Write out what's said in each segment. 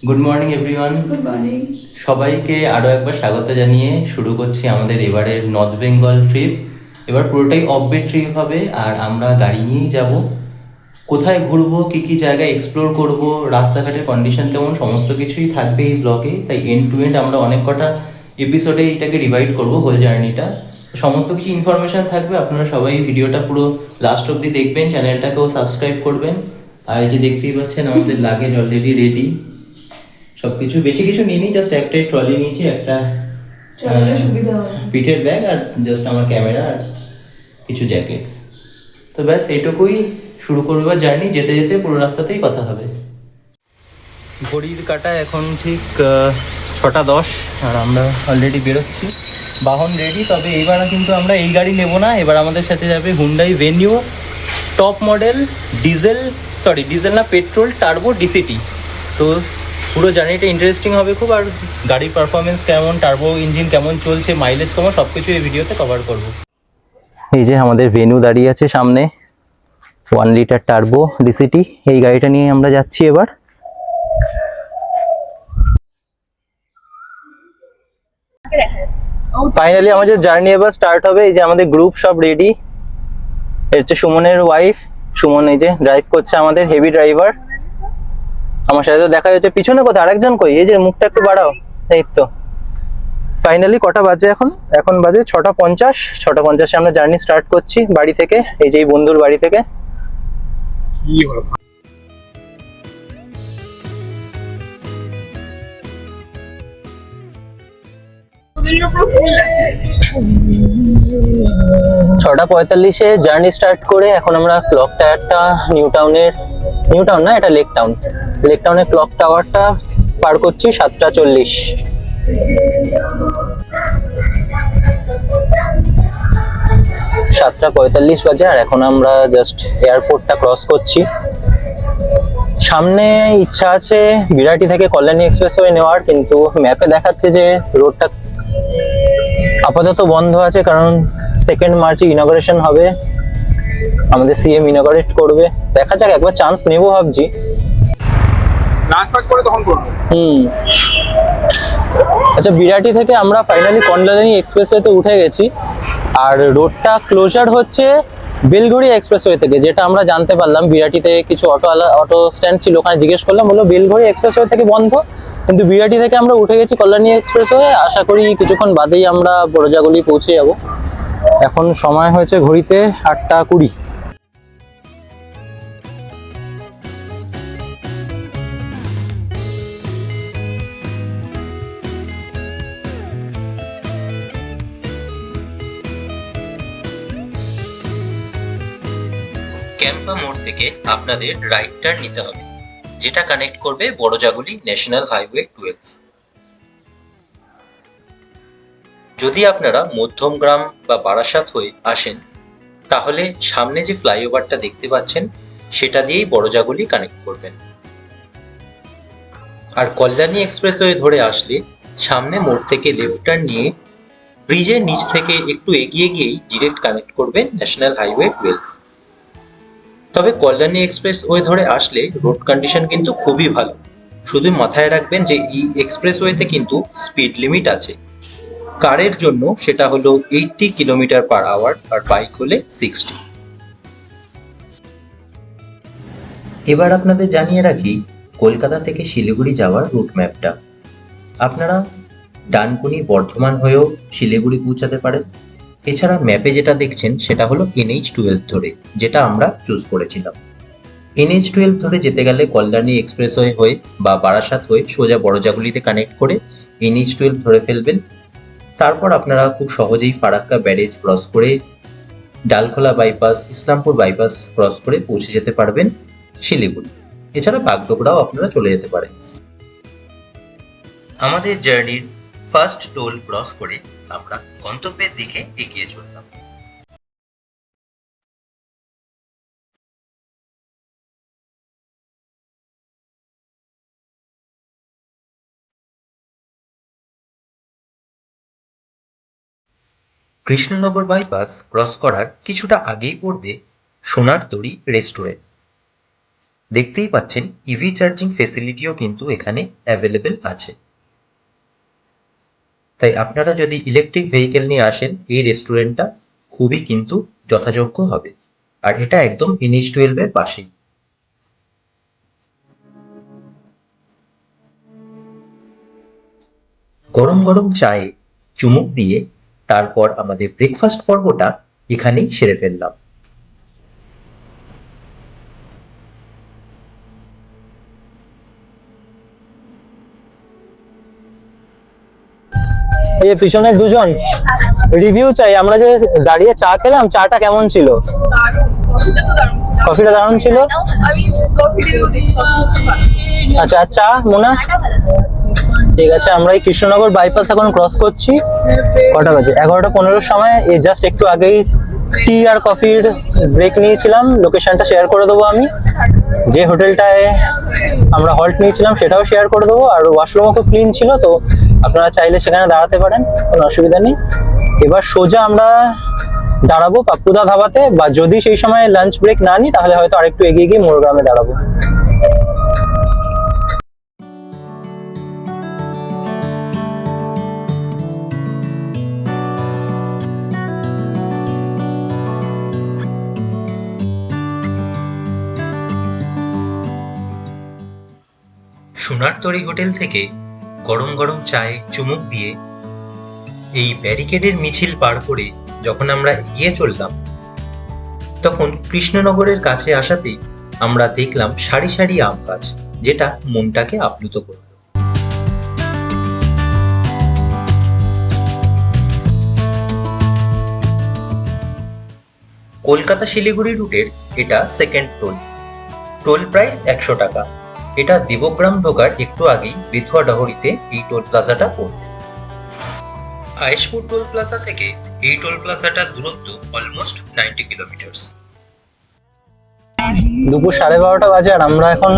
Good morning everyone. Good morning সবাইকে আরও একবার স্বাগত জানিয়ে শুরু করছি আমাদের এবারের নর্থ বেঙ্গল ট্রিপ। এবার পুরোটাই অফবিট ট্রিপ হবে, আর আমরা গাড়ি নিয়েই যাব। কোথায় ঘুরবো, কী কী জায়গায় এক্সপ্লোর করব, রাস্তাঘাটের কন্ডিশন কেমন, সমস্ত কিছুই থাকবে এই ব্লগে। তাই এন্ড টু এন্ড আমরা অনেক কটা এপিসোডে এটাকে ডিভাইড করবো, হোল জার্নিটা। সমস্ত কিছু ইনফরমেশান থাকবে, আপনারা সবাই ভিডিওটা পুরো লাস্ট অবধি দেখবেন, চ্যানেলটাকেও সাবস্ক্রাইব করবেন। আর এই যে দেখতেই পাচ্ছেন আমাদের লাগেজ অলরেডি রেডি, সবকিছু বেশি কিছু নিইনি, জাস্ট একটাই ট্রলি নিয়েছি, একটা সুবিধা হবে পিঠের ব্যাগ, আর জাস্ট আমার ক্যামেরা আর কিছু জ্যাকেটস। তো ব্যাস এইটুকুই, শুরু করবো জার্নি। যেতে যেতে পুরো রাস্তাতেই কথা হবে। ঘড়ির কাঁটা এখন ঠিক 6:10, আর আমরা অলরেডি বেরোচ্ছি, বাহন রেডি। তবে এইবার কিন্তু আমরা এই গাড়ি নেব না, এবার আমাদের সাথে যাবে Hyundai venue top model diesel না, পেট্রোল টার্বো ডিসিটি। তো পুরো জার্নিটা ইন্টারেস্টিং হবে খুব, আর গাড়ির পারফরমেন্স কেমন, টার্বো ইঞ্জিন কেমন চলছে, মাইলেজ কেমন, সব কিছু এই ভিডিওতে কভার করব। এই যে আমাদের ভেনু দাঁড়িয়ে আছে সামনে, 1 লিটার টার্বো ডিসিটি। এই গাড়িটা নিয়ে আমরা যাচ্ছি এবার। ফাইনালি আমাদের জার্নি এবার স্টার্ট হবে। এই যে আমাদের গ্রুপ সব রেডি। এর হচ্ছে সুমনের ওয়াইফ, সুমন এই যে ড্রাইভ করছে, আমাদের হেভি ড্রাইভার। আমার সাথে তো দেখা যাচ্ছে, পিছনে কোথায় আরেকজন কই? এই যে মুখটা একটু বাড়াও। এই তো ফাইনালি কটা বাজে এখন বাজে 6:50। 6:50 আমরা জার্নি স্টার্ট করছি বাড়ি থেকে, এই যে বন্ধুর বাড়ি থেকে। ছটা 45-এ জার্নি স্টার্ট করে এখন আমরা ক্লক টাওয়ারটা নিউ টাউন না, এটা লেক টাউনের ক্লক টাওয়ারটা পার করছি 7:40। 7:45 বাজে, আর এখন আমরা জাস্ট এয়ারপোর্টটা ক্রস করছি। সামনে ইচ্ছা আছে বিরাটি থেকে কল্যাণী এক্সপ্রেসওয়ে নেওয়ার, কিন্তু ম্যাপে দেখাচ্ছে যে রোডটা আপাতত বন্ধ আছে, কারণ 2 মার্চে ইনগরেশন হবে, আমাদের সিএম ইনগরেট করবে। দেখা যাক, একবার চান্স নেবো ভাবছি। আচ্ছা, বিরাটি থেকে আমরা ফাইনালি কল্যাণী এক্সপ্রেসওয়েতে উঠে গেছি, আর রোডটা ক্লোজার হচ্ছে বেলঘড়ি এক্সপ্রেসওয়ে থেকে, যেটা আমরা জানতে পারলাম। বিরাটিতে কিছু অটো স্ট্যান্ড ছিল, ওখানে জিজ্ঞেস করলাম, বললো বেলঘড়ি এক্সপ্রেসওয়ে থেকে বন্ধ, কিন্তু বিরাটি থেকে আমরা উঠে গেছি কল্যাণী এক্সপ্রেসওয়ে। আশা করি কিছুক্ষণ বাদেই আমরা বড়জাগুলি পৌঁছে যাব। এখন সময় হয়েছে ঘড়িতে 8:20। ক্যাম্পা মোড় থেকে আপনাদের রাইট টার্ন নিতে হবে, যেটা কানেক্ট করবে বড়জাগুলি ন্যাশনাল হাইওয়ে 12। যদি আপনারা মধ্যমগ্রাম বা বারাসাত হয়ে আসেন, তাহলে সামনে যে ফ্লাইওভারটা দেখতে পাচ্ছেন, সেটা দিয়েই বড়জাগুলি কানেক্ট করবেন। আর কল্যাণী এক্সপ্রেসওয়ে ধরে আসলে সামনে মোড় থেকে লেফট টার্ন নিয়ে ব্রিজের নিচ থেকে একটু এগিয়ে গিয়েই ডিরেক্ট কানেক্ট করবেন ন্যাশনাল হাইওয়ে 12। তবে কল্যাণী এক্সপ্রেসওয়ে ধরে আসলে রোড কন্ডিশন কিন্তু খুবই ভালো। শুধু মাথায় রাখবেন যে এই এক্সপ্রেসওয়েতে কিন্তু স্পিড লিমিট আছে। কারের জন্য সেটা হলো 80 কিলোমিটার/আওয়ার, আর বাইক হলে 60। এবার আপনাদের জানিয়ে রাখি কলকাতা থেকে শিলিগুড়ি যাওয়ার রুট ম্যাপটা। আপনারা ডানকুনি বর্ধমান হয়েও শিলিগুড়ি পৌঁছাতে পারেন। এছাড়া ম্যাপে যেটা দেখছেন সেটা হলো NH12 ধরে, যেটা আমরা চুজ করেছিলাম। NH12 ধরে যেতে গেলে কল্যাণী এক্সপ্রেসওয়ে হয়ে বা বারাসাত হয়ে সোজা বড়জাগুলিতে কানেক্ট করে NH12 ধরে ফেলবেন। তারপর আপনারা খুব সহজেই ফারাক্কা ব্যারেজ ক্রস করে Dalkhola bypass, Islampur bypass cross করে পৌঁছে যেতে পারবেন শিলিগুড়ি। এছাড়া বাগডোগরাও আপনারা চলে যেতে পারেন। আমাদের জার্নির ফার্স্ট টোল ক্রস করে আমরা গন্তব্যের দিকে এগিয়ে চললাম। কৃষ্ণনগর বাইপাস ক্রস করার কিছুটা আগেই পড়বে সোনারতরী রেস্টুরেন্ট। দেখতেই পাচ্ছেন ইভি চার্জিং ফেসিলিটিও কিন্তু এখানে অ্যাভেলেবেল আছে। তাই আপনারা যদি ইলেকট্রিক ভেহিকেল নিয়ে আসেন, এই রেস্টুরেন্টটা খুবই কিন্তু যথাযোগ্য হবে। আর এটা একদম NH12 এর পাশেই। গরম গরম চায়ে চুমুক দিয়ে তারপর আমাদের ব্রেকফাস্ট পর্বটা এখানেই সেরে ফেললাম। এই যে পিছনে দুজন রিভিউ চাই, আমরা যে দাঁড়িয়ে চা খেলাম, চাটা কেমন ছিল? কফিটা দারুণ ছিল। আচ্ছা, চা মোনা? ঠিক আছে, আমরা এই কৃষ্ণনগর বাইপাস এখন ক্রস করছি। কটা বাজে? 11:15 সময়। এই জাস্ট একটু আগেই টি আর কফির ব্রেক নিয়েছিলাম। লোকেশনটা শেয়ার করে দেবো আমি। যে হোটেলটায় আমরা হল্ট নিয়েছিলাম সেটাও শেয়ার করে দেবো। আর ওয়াশরুমও খুব ক্লিন ছিল, তো আপনারা চাইলে সেখানে দাঁড়াতে পারেন, কোনো অসুবিধা নেই। এবার সোজা আমরা দাঁড়াবো পাপ্পুদা ধাবাতে, বা যদি সেই সময় লাঞ্চ ব্রেক না নিই তাহলে হয়তো আরেকটু এগিয়ে গিয়ে মোরগ্রামে দাঁড়াবো। সোনারতরী হোটেল থেকে গরম গরম চায়ে চুমুক দিয়ে এই ব্যারিকেডের মিছিল পার করে যখন আমরা এগিয়ে চললাম, তখন কৃষ্ণনগরের কাছে আসাতেই আমরা দেখলাম সারি সারি আম গাছ, যেটা মনটাকে আপ্লুত করল। কলকাতা শিলিগুড়ি রুটের এটা সেকেন্ড টোল। টোল প্রাইস 100 টাকা। এটা দেবগ্রাম ঢোকার একটু আগেই বেথুয়া ডহরিতে এই টোল প্লাজাটা পড়বে। আয়েশপুর টোল প্লাজা থেকে এই টোল প্লাজাটার দূরত্ব অলমোস্ট 90 কিলোমিটার। দুপুর 12:30 বাজে, আর আমরা এখন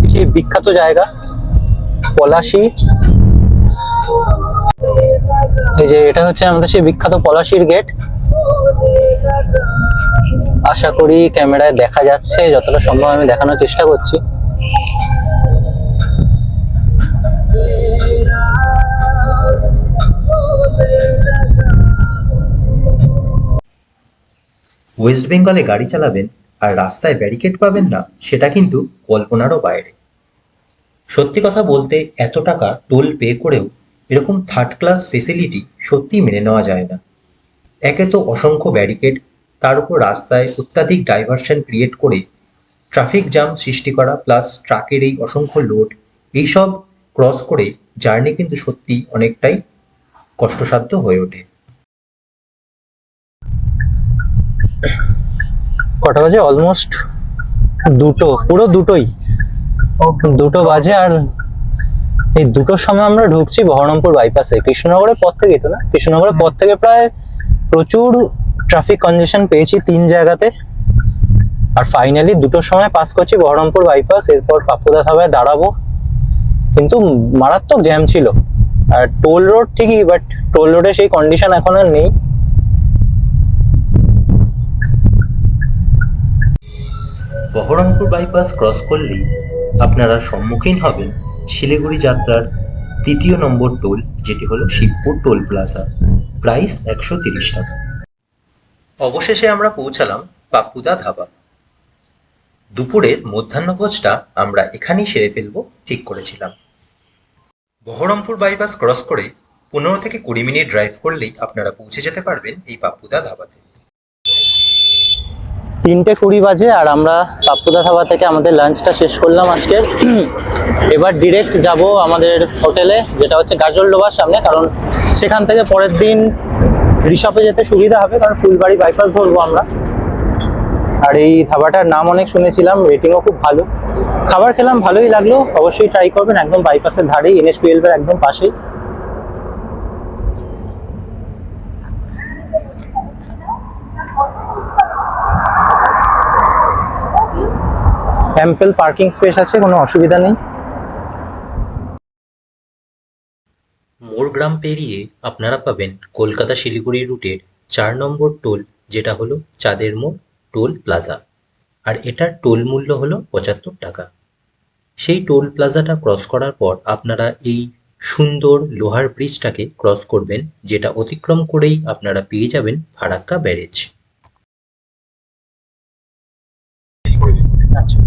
কিছু বিখ্যাত জায়গা পলাশী। এই যে এটা হচ্ছে আমাদের সেই বিখ্যাত পলাশীর গেট। আশা করি ক্যামেরায় দেখা যাচ্ছে, যতটা সম্ভব আমি দেখানোর চেষ্টা করছি। ওয়েস্ট বেঙ্গলে গাড়ি চালাবেন আর রাস্তায় ব্যারিকেড পাবেন না, সেটা কিন্তু কল্পনারও বাইরে। সত্যি কথা বলতে এত টাকা টোল পে করেও এরকম থার্ড ক্লাস ফেসিলিটি সত্যিই মেনে নেওয়া যায় না। একে তো অসংখ্য ব্যারিকেড, তার উপর রাস্তায় অত্যাধিক ডাইভারশন ক্রিয়েট করে ট্রাফিক জ্যাম সৃষ্টি করা, প্লাস ট্রাকের এই অসংখ্য লোড, এইসব ক্রস করে জার্নি কিন্তু সত্যি অনেকটাই কষ্টসাধ্য হয়ে ওঠে। কটা বাজে? অলমোস্ট দুটো, পুরো দুটোই, 2টো বাজে। আর এই 2টোর সময় আমরা ঢুকছি বহরমপুর বাইপাসে। কৃষ্ণনগরের পর থেকেই তো না, কৃষ্ণনগরের পর থেকে প্রায় প্রচুর ট্রাফিক কনজেশন পেয়েছি 3 জায়গাতে। আর ফাইনালি 2টোর সময় পাস করছি বহরমপুর বাইপাস। এরপর পাপ্পুদা ধাবায় দাঁড়াবো, কিন্তু মারাত্মক জ্যাম ছিল। আর টোল রোড ঠিকই, বাট টোল রোডে সেই কন্ডিশন এখন আর নেই। বহরমপুর বাইপাস ক্রস করলেই আপনারা সম্মুখীন হবেন শিলিগুড়ি যাত্রার 3য় নম্বর টোল, যেটি হলো শিবপুর টোল প্লাজা। প্রাইস 130 টাকা। অবশেষে আমরা পৌঁছালাম পাপ্পুদা ধাবা। দুপুরের মধ্যাহ্নভোজটা আমরা এখানেই সেরে ফেলবো ঠিক করেছিলাম। বহরমপুর বাইপাস ক্রস করে 15 থেকে 20 মিনিট ড্রাইভ করলেই আপনারা পৌঁছে যেতে পারবেন এই পাপ্পুদা ধাবাতে। 3:20 বাজে, আর আমরা পাপ্পুদা ধাবা থেকে আমাদের লাঞ্চটা শেষ করলাম আজকের। এবার ডিরেক্ট যাব আমাদের হোটেলে, যেটা হচ্ছে গাজল ডোবার সামনে, কারণ সেখান থেকে পরের দিন ঋষভে যেতে সুবিধা হবে, কারণ ফুলবাড়ি বাইপাস ধরবো আমরা। আর এই ধাবাটার নাম অনেক শুনেছিলাম, রেটিংও খুব ভালো, খাবার খেলাম, ভালোই লাগলো, অবশ্যই ট্রাই করবেন। একদম বাইপাসের ধারেই, NH12 এর একদম পাশেই। অ্যাম্পল পার্কিং স্পেস আছে, কোনো অসুবিধা নেই। মোরগ্রাম পেরিয়ে আপনারা পাবেন কলকাতা শিলিগুড়ি রুটের 4 নম্বর টোল, যেটা হলো চাঁদের মোড় টোল প্লাজা। আর এটার টোল মূল্য হলো 75 টাকা। সেই টোল প্লাজাটা ক্রস করার পর আপনারা এই সুন্দর লোহার ব্রিজটাকে ক্রস করবেন, যেটা অতিক্রম করেই আপনারা পেয়ে যাবেন ফারাক্কা ব্যারেজ। আচ্ছা,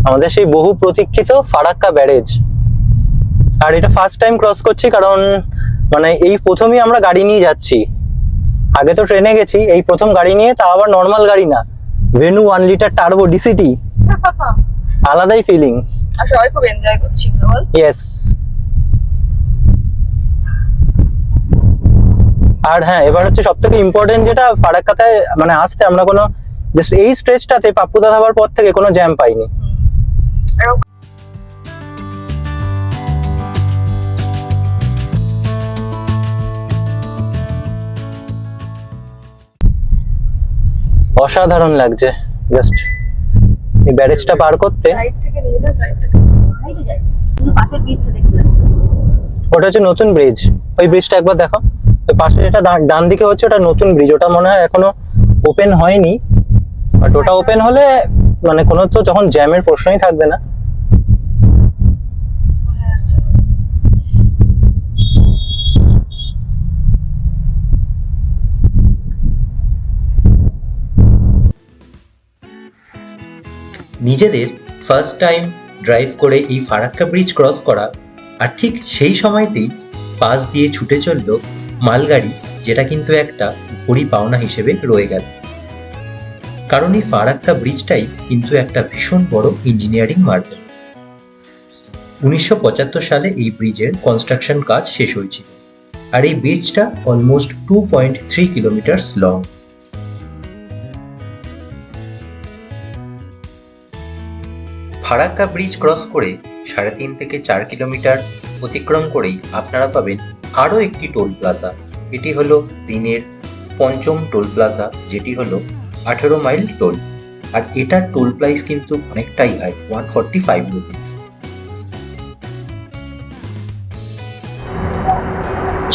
আমাদের সেই বহু প্রতীক্ষিত ফারাক্কা ব্যারেজ। আর এটা ফার্স্ট টাইম ক্রস করছি, কারণ মানে এই প্রথমই আমরা গাড়ি নিয়ে যাচ্ছি। আগে তো ট্রেনে গেছি, এই প্রথম গাড়ি নিয়ে, তা আবার নর্মাল গাড়ি না, ভেনু 1 লিটার টার্বো ডিসিটি। আলাদাই ফিলিং। আর সবাই খুব এনজয় করছি বল। ইয়েস। আর হ্যাঁ, এবার হচ্ছে সব থেকে ইম্পর্টেন্ট যেটা, ফারাক্কাতে মানে আসতে আমরা কোনো জাস্ট এই স্ট্রেচটাতে পাপ্পুদা ধাবার পর থেকে কোনো জ্যাম পাইনি। অসাধারণ লাগছে জাস্ট এই ব্যারেজটা পার করতে। সাইড থেকে নিয়ে না, সাইড থেকে হাইটে যাচ্ছে, শুধু পাশের ব্রিজটা দেখতে পাচ্ছি। ওটা হচ্ছে নতুন ব্রিজ, ওই ব্রিজটা একবার দেখো। ওই পাশে যেটা ডান দিকে হচ্ছে ওটা নতুন ব্রিজ, ওটা মনে হয় এখনো ওপেন হয়নি। বাট ওটা ওপেন হলে মানে কোনো তো যখন জ্যামের প্রশ্নই থাকবে না। আচ্ছা। নিজেদের ফার্স্ট টাইম ড্রাইভ করে এই ফারাক্কা ব্রিজ ক্রস করা, আর ঠিক সেই সময়তেই পাশ দিয়ে ছুটে চলল মালগাড়ি, যেটা কিন্তু একটা ভরি পাওনা হিসেবে রয়ে গেল। কারণ এই ফারাক্কা ব্রিজটাই কিন্তু একটা ভীষণ বড় ইঞ্জিনিয়ারিং মার্ভেল। 1975 সালে এই ব্রিজের কনস্ট্রাকশন কাজ শেষ হয়েছিল, আর এই ব্রিজটা almost 2.3 kilometre long. Farakka bridge cross করে 3.5 থেকে 4 কিলোমিটার অতিক্রম করেই আপনারা পাবেন আরও একটি টোল প্লাজা। এটি হলো দিনের 5ম টোল প্লাজা, যেটি হলো 18 মাইল টোল। আর এটার টোল প্রাইস কিন্তু অনেকটাই হাই, 145 রুপিস।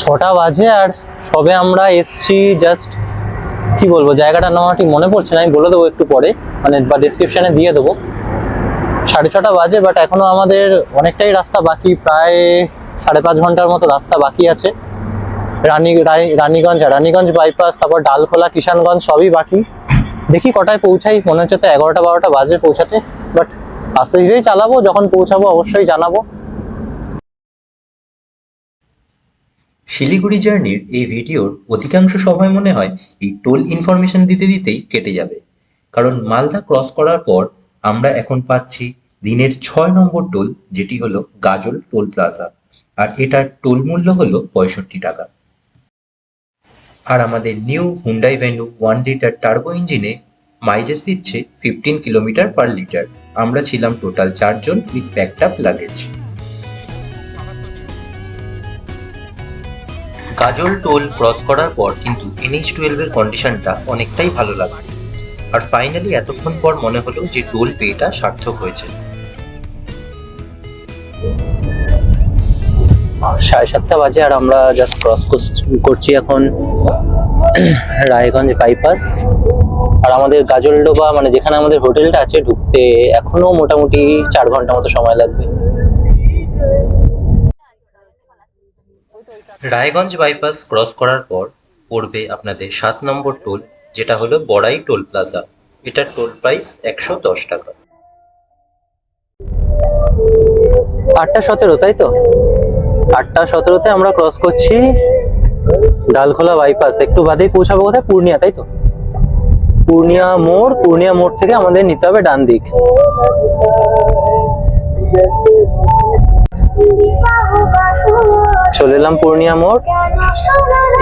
6টা বাজে আর সবে আমরা এসছি। জাস্ট কি বলবো, জায়গাটা নাম ঠিক মনে পড়ছে না, আমি বলে দেবো একটু পরে, মানে বা ডিসক্রিপশনে দিয়ে দেবো। 6:30 বাজে, বাট এখনো আমাদের অনেকটাই রাস্তা বাকি, প্রায় 5.5 ঘন্টার মতো রাস্তা বাকি আছে। রানীগঞ্জ বাইপাস, তারপর ডালখোলা, কিষানগঞ্জ সবই বাকি। দেখি কটায় পৌঁছাই, মনে হচ্ছে তো 11টা-12টা বাজে পৌঁছাতে, বাট আস্তে ধীরেই চালাবো, যখন পৌঁছাবো অবশ্যই জানাবো। শিলিগুড়ি জার্নির এই ভিডিওর অধিকাংশ সময় মনে হয় এই টোল ইনফরমেশন দিতে দিতেই কেটে যাবে, কারণ মালদা ক্রস করার পর আমরা এখন পাচ্ছি দিনের 6 নম্বর টোল, যেটি হলো গাজল টোল প্লাজা। আর এটার টোল মূল্য হলো 65 টাকা। আর আমাদের new Hyundai Venue 1 litre turbo ইঞ্জিনে মাইলেজ দিচ্ছে 15 কিলোমিটার পার লিটার। আমরা ছিলাম টোটাল 4 জন with packed up luggage. Gajol toll cross করার পর কিন্তু NH12 এর কন্ডিশনটা অনেকটাই ভালো লাগলো। আর ফাইনালি এতক্ষণ পর মনে হলো যে টোল পেটা সার্থক হয়েছে। 7:30 বাজে আর আমরা জাস্ট ক্রস করছি এখন রায়গঞ্জ বাইপাস। আর আমাদের গাজলডোবা, মানে যেখানে আমাদের হোটেলটা আছে, ঢুকতে এখনো মোটামুটি 4 ঘন্টা মতো সময় লাগবে। রায়গঞ্জ বাইপাস ক্রস করার পর পড়বে আপনাদের 7 নম্বর টোল, যেটা হলো বড়াই টোল প্লাজা। এটার টোল প্রাইস 110 টাকা। 8:17, তাই তো? 8:17-তে আমরা ক্রস করছি ডালখোলা বাইপাস। একটু বাদেই পৌঁছাবো কোথায়? পূর্ণিয়া, তাই তো? পূর্ণিয়া মোড় থেকে আমাদের নিতে হবে ডান দিক। চলে এলাম পূর্ণিয়া মোড়।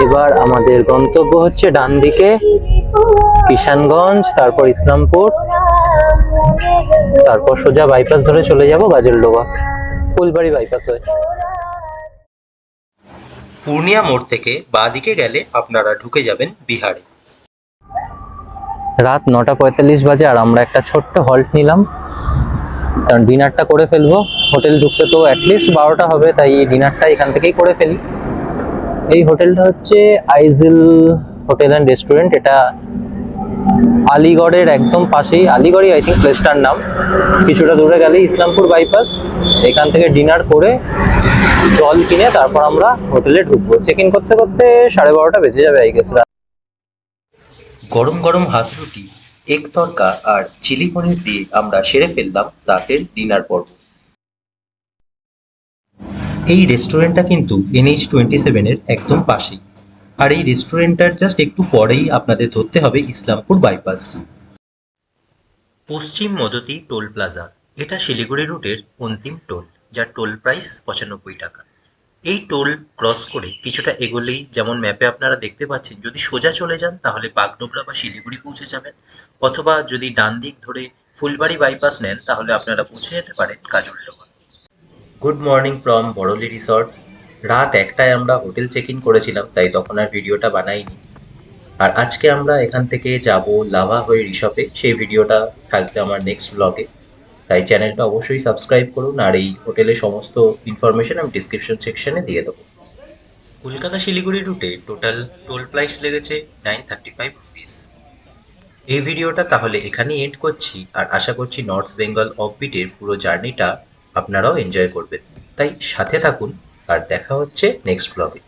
এবার আমাদের গন্তব্য হচ্ছে ডান দিকে কিষানগঞ্জ, তারপর ইসলামপুর, তারপর সোজা বাইপাস ধরে চলে যাব গাজলডোবা, ফুলবাড়ি বাইপাস হয়ে। পূর্ণিয়া মোড় থেকে বাঁ দিকে গেলে আপনারা ঢুকে যাবেন বিহারে। রাত 9:45 বাজে আর আমরা একটা ছোট্ট হল্ট নিলাম, কারণ ডিনারটা করে ফেলবো। হোটেল ঢুকতে তো অ্যাটলিস্ট 12টা হবে, তাই ডিনারটা এখান থেকেই করে ফেলি। এই হোটেলটা হচ্ছে আইজিল হোটেল অ্যান্ড রেস্টুরেন্ট। এটা আলিগড়ের একদম পাশেই, আলিগড়ই আই থিঙ্ক প্লেসটার নাম। কিছুটা দূরে গেলে ইসলামপুর বাইপাস। এখান থেকে ডিনার করে জল কিনে তারপর আমরা হোটেলে ঢুকবো। চেক ইন করতে করতে 12:30 বেজে যাবে আই গেস। গরম গরম হাঁসরুটি, এগ তড়কা আর চিলি পনির দিয়ে আমরা সেরে ফেললাম রাতের ডিনার পর্ব। এই রেস্টুরেন্টটা কিন্তু NH27 এর একদম পাশেই, আর এই রেস্টুরেন্টটার জাস্ট একটু পরেই আপনাদের ধরতে হবে ইসলামপুর বাইপাস। পশ্চিম মদতি টোল প্লাজা, এটা শিলিগুড়ি রুটের অন্তিম টোল, যার টোল প্রাইস 95 টাকা। এই টোল ক্রস করে কিছুটা এগোলেই, যেমন ম্যাপে আপনারা দেখতে পাচ্ছেন, যদি সোজা চলে যান তাহলে বাগডোগরা বা শিলিগুড়ি পৌঁছে যাবেন, অথবা যদি ডান দিক ধরে ফুলবাড়ি বাইপাস নেন তাহলে আপনারা পৌঁছে যেতে পারেন Gajoldoba. Good morning from Boroli resort. রাত 1টায় আমরা হোটেল চেক ইন করেছিলাম, তাই তখন আর ভিডিওটা বানাইনি। আর আজকে আমরা এখান থেকে যাব লাভা হয়ে রিসর্টে, সেই ভিডিওটা থাকবে আমার নেক্সট ব্লগে, তাই চ্যানেলটা অবশ্যই সাবস্ক্রাইব করুন। আর এই হোটেলের সমস্ত ইনফরমেশন আমি ডিসক্রিপশন সেকশনে দিয়ে দেবো। কলকাতা শিলিগুড়ি রুটে টোটাল টোল প্রাইস লেগেছে 935 রুপিস। এই ভিডিওটা তাহলে এখানেই এন্ড করছি, আর আশা করছি নর্থ বেঙ্গল অফবিটের পুরো জার্নিটা আপনারাও এনজয় করবেন। তাই সাথে থাকুন, আর দেখা হচ্ছে নেক্সট ব্লগে।